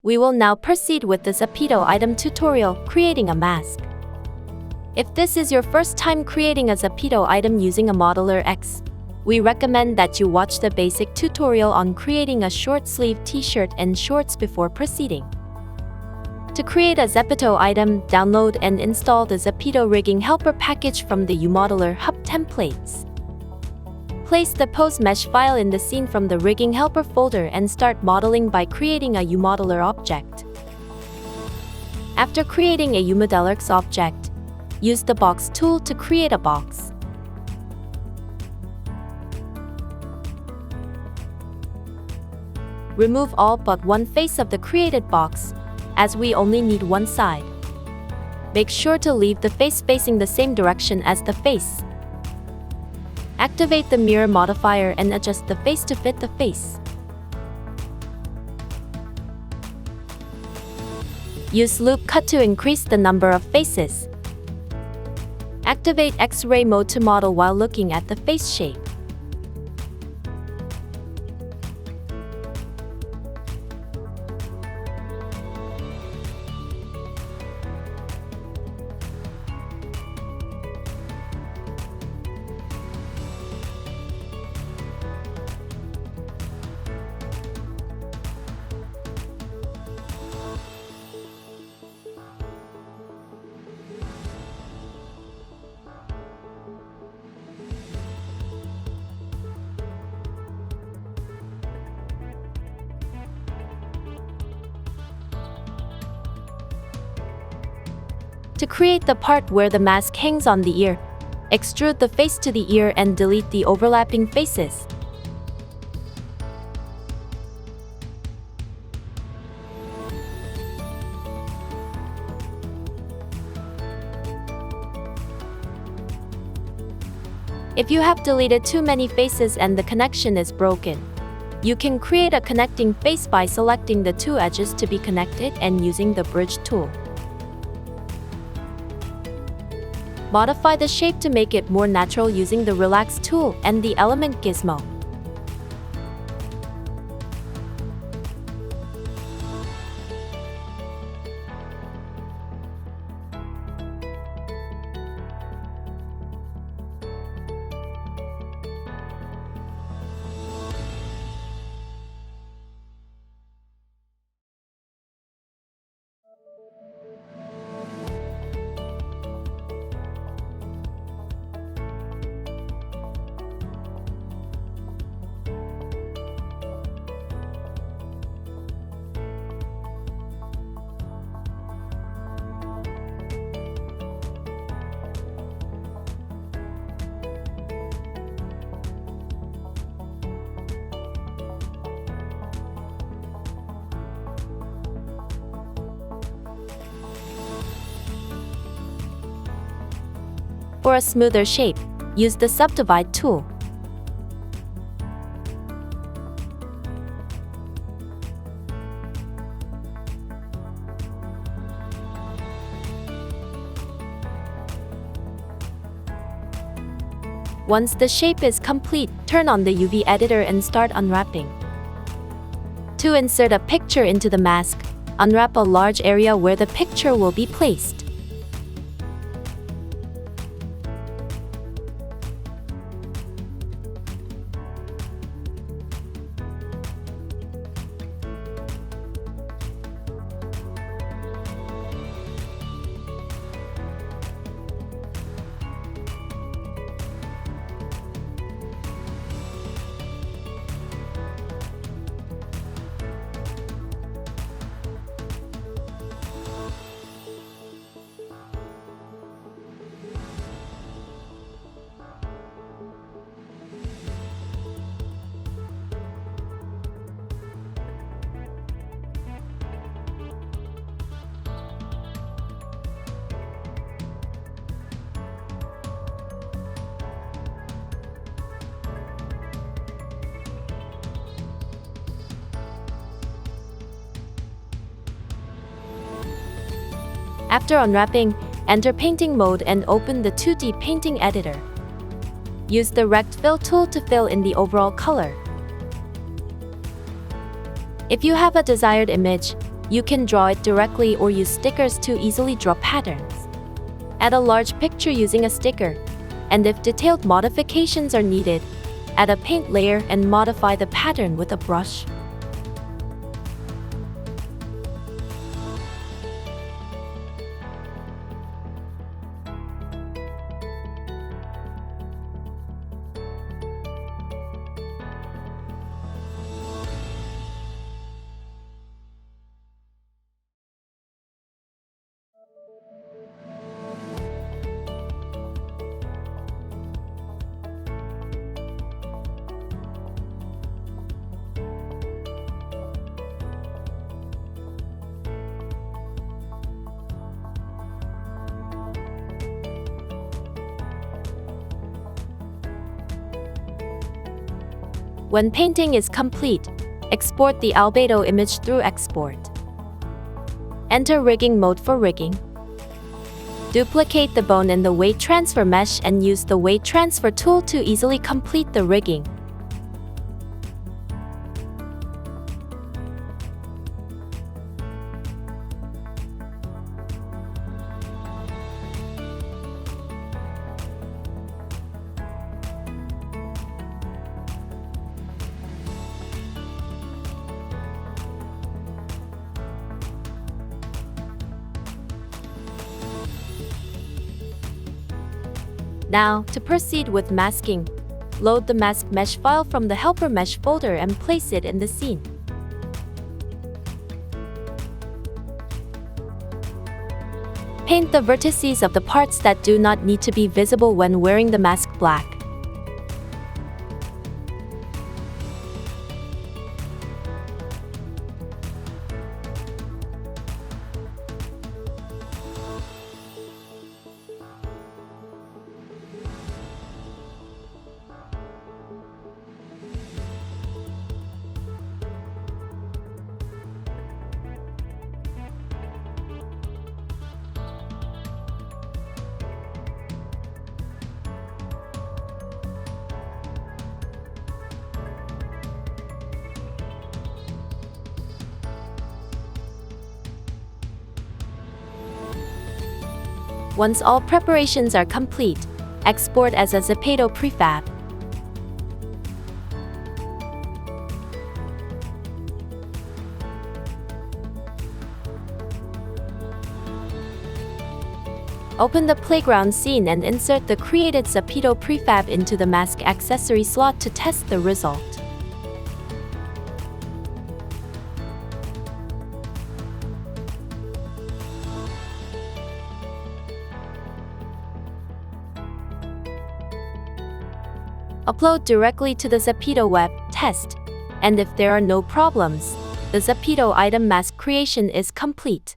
We will now proceed with the Zepeto item tutorial, creating a mask. If this is your first time creating a Zepeto item using Unwrapping X, we recommend that you watch the basic tutorial on creating a short sleeve t-shirt and shorts before proceeding. To create a Zepeto item, download and install the Zepeto rigging helper package from the UModeler Hub templates. Place the pose mesh file in the scene from the rigging helper folder and start modeling by creating a UModeler object. After creating a UModeler X object, use the box tool to create a box. Remove all but one face of the created box, as we only need one side. Make sure to leave the face facing the same direction as the face. Activate the mirror modifier and adjust the face to fit the face. Use loop cut to increase the number of faces. Activate X-ray mode to model while looking at the face shape. To create the part where the mask hangs on the ear, extrude the face to the ear and delete the overlapping faces. If you have deleted too many faces and the connection is broken, you can create a connecting face by selecting the two edges to be connected and using the bridge tool. Modify the shape to make it more natural using the Relax tool and the Element gizmo. For a smoother shape, use the Subdivide tool. Once the shape is complete, turn on the UV editor and start unwrapping. To insert a picture into the mask, unwrap a large area where the picture will be placed. After unwrapping, enter painting mode and open the 2D painting editor. Use the Rect Fill tool to fill in the overall color. If you have a desired image, You can draw it directly or use stickers to easily draw patterns. Add a large picture using a sticker. And if detailed modifications are needed, add a paint layer and modify the pattern with a brush. When painting is complete, export the Albedo image through export. Enter rigging mode for rigging. Duplicate the bone in the weight transfer mesh and use the weight transfer tool to easily complete the rigging. Now, to proceed with masking, load the mask mesh file from the helper mesh folder and place it in the scene. Paint the vertices of the parts that do not need to be visible when wearing the mask black. Once all preparations are complete, export as a Zepeto prefab. Open the playground scene and insert the created Zepeto prefab into the mask accessory slot to test the result. Upload directly to the Zepeto web, test, and if there are no problems, the Zepeto item mask creation is complete.